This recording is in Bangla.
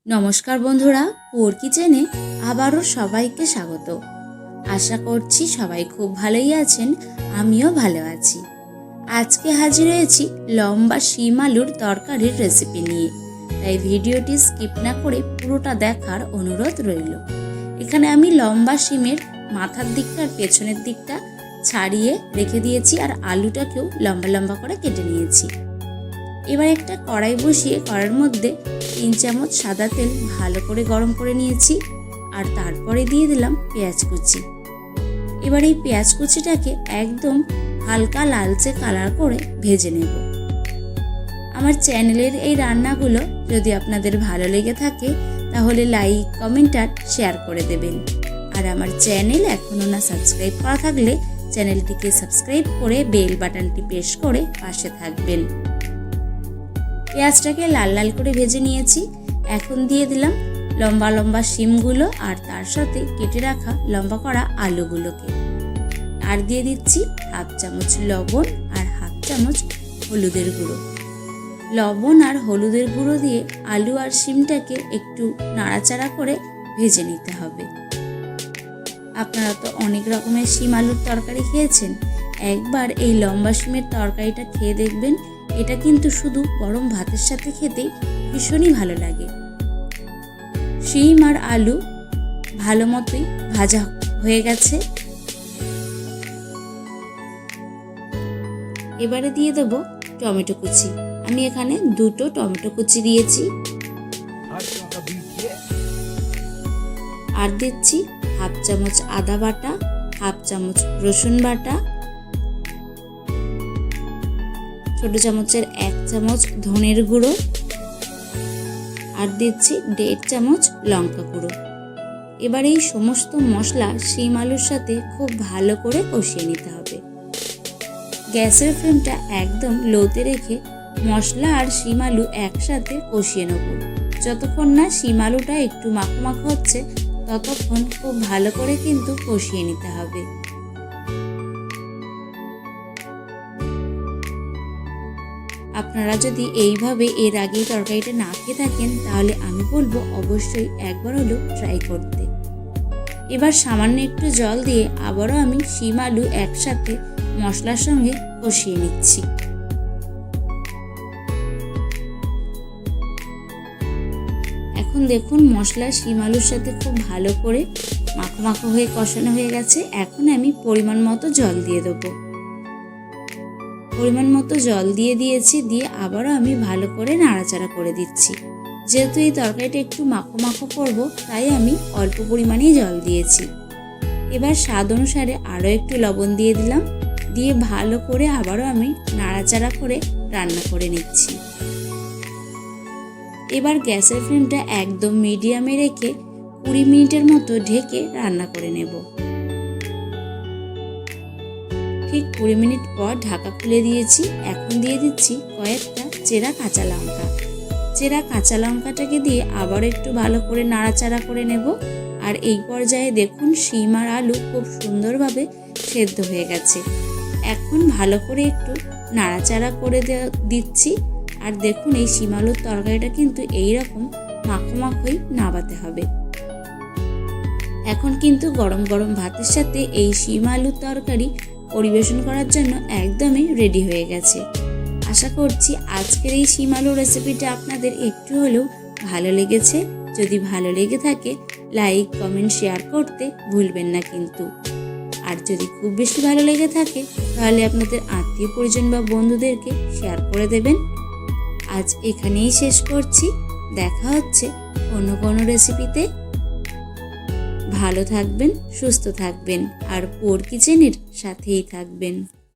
নমস্কার বন্ধুরা, পুর কিচেনে আবারও সবাইকে স্বাগত। আশা করছি সবাই খুব ভালোই আছেন, আমিও ভালো আছি। আজকে হাজির হয়েছি লম্বা শিম আলুর তরকারির রেসিপি নিয়ে, তাই ভিডিওটি স্কিপ না করে পুরোটা দেখার অনুরোধ রইল। এখানে আমি লম্বা শিমের মাথার দিকটা আর পেছনের দিকটা ছাড়িয়ে রেখে দিয়েছি, আর আলুটাকেও লম্বা লম্বা করে কেটে নিয়েছি। এবার একটা কড়াই বসিয়ে কড়াইয়ের মধ্যে 3 চামচ সাদা তেল ভালো করে গরম করে নিয়েছি, আর তারপরে দিয়ে দিলাম পেঁয়াজ কুচি। এবার এই পেঁয়াজ কুচিটাকে একদম হালকা লালচে কালার করে ভেজে নেব। আমার চ্যানেলের এই রান্নাগুলো যদি আপনাদের ভালো লেগে থাকে তাহলে লাইক, কমেন্ট আর শেয়ার করে দেবেন। আর আমার চ্যানেল এখনও না সাবস্ক্রাইব করা থাকলে চ্যানেলটিকে সাবস্ক্রাইব করে বেল বাটনটি প্রেস করে পাশে থাকবেন। পেঁয়াজটাকে লাল লাল করে ভেজে নিয়েছি। এখন দিয়ে দিলাম লম্বা লম্বা শিমগুলো আর তার সাথে কেটে রাখা লম্বা করা আলুগুলোকে, আর দিয়ে দিচ্ছি 1/2 চামচ লবণ আর 1/2 চামচ হলুদের গুঁড়ো। লবণ আর হলুদের গুঁড়ো দিয়ে আলু আর শিমটাকে একটু নাড়াচাড়া করে ভেজে নিতে হবে। আপনারা তো অনেক রকমের শিম আলুর তরকারি খেয়েছেন, একবার এই লম্বা শিমের তরকারিটা খেয়ে দেখবেন। এটা কিন্তু শুধু গরম ভাতের সাথে খেতেই ভীষণই ভালো লাগে। শিম আর আলু ভালো মতোই ভাজা হয়ে গেছে। এবারে দিয়ে দেব টমেটো কুচি। আমি এখানে 2টো টমেটো কুচি দিয়েছি, আর দিচ্ছি 1/2 চামচ আদা বাটা, 1/2 চামচ রসুন বাটা, ছোট চামচের 1 চামচ ধনের গুঁড়ো, আর দিচ্ছি 1.5 চামচ লঙ্কা গুঁড়ো। এবার এই সমস্ত মশলা শিম আলুর সাথে খুব ভালো করে কষিয়ে নিতে হবে। গ্যাসের ফ্লেমটা একদম লোতে রেখে মশলা আর শিম আলু একসাথে কষিয়ে নেব। যতক্ষণ না শিম আলুটা একটু মাখো মাখো হচ্ছে ততক্ষণ খুব ভালো করে কিন্তু কষিয়ে নিতে হবে। আপনারা যদি এইভাবে এর আগে তরকারিটা না খেয়ে থাকেন তাহলে আমি বলবো অবশ্যই একবার হলেও ট্রাই করতে। এবার সামান্য একটু জল দিয়ে আবারও আমি শিম আলু একসাথে মশলার সঙ্গে কষিয়ে নিচ্ছি। এখন দেখুন মশলা শিম আলুর সাথে খুব ভালো করে মাখো মাখো হয়ে কষানো হয়ে গেছে। এখন আমি পরিমাণ মতো জল দিয়ে দেবো। পরিমাণ মতো জল দিয়ে দিয়েছি, দিয়ে আবারও আমি ভালো করে নাড়াচাড়া করে দিচ্ছি। যেহেতু এই তরকারিটা একটু মাখো মাখো করব, তাই আমি অল্প পরিমাণেই জল দিয়েছি। এবার স্বাদ অনুসারে আরও একটু লবণ দিয়ে দিলাম, দিয়ে ভালো করে আবারও আমি নাড়াচাড়া করে রান্না করে নিচ্ছি। এবার গ্যাসের ফ্লেমটা একদম মিডিয়ামে রেখে 20 মিনিটের মতো ঢেকে রান্না করে নেব। ঠিক 20 মিনিট পর ঢাকা খুলে দিয়েছি। এখন দিয়ে দিচ্ছি কয়েকটা চেরা কাঁচা লঙ্কা। চেরা কাঁচা লঙ্কাটাকে দিয়ে আবার একটু ভালো করে নাড়াচাড়া করে নেব। আর এই পর্যায়ে দেখুন শিম আর আলু খুব সুন্দরভাবে সেদ্ধ হয়ে গেছে। এখন ভালো করে একটু নাড়াচাড়া করে দিচ্ছি। আর দেখুন এই শিম আলুর তরকারিটা কিন্তু এইরকম মাখো মাখোই নাবাতে হবে। এখন কিন্তু গরম গরম ভাতের সাথে এই শিম আলুর তরকারি পরিবেশন করার জন্য একদমই রেডি হয়ে গেছে। আশা করছি আজকের এই শিম আলুর রেসিপিটা আপনাদের একটু হলেও ভালো লেগেছে। যদি ভালো লেগে থাকে লাইক, কমেন্ট, শেয়ার করতে ভুলবেন না কিন্তু। আর যদি খুব বেশি ভালো লেগে থাকে তাহলে আপনাদের আত্মীয় পরিজন বা বন্ধুদেরকে শেয়ার করে দেবেন। আজ এখানেই শেষ করছি। দেখা হচ্ছে অন্য কোনো রেসিপিতে। ভালো থাকবেন, সুস্থ থাকবেন, আর পুর কিচেনের সাথেই থাকবেন।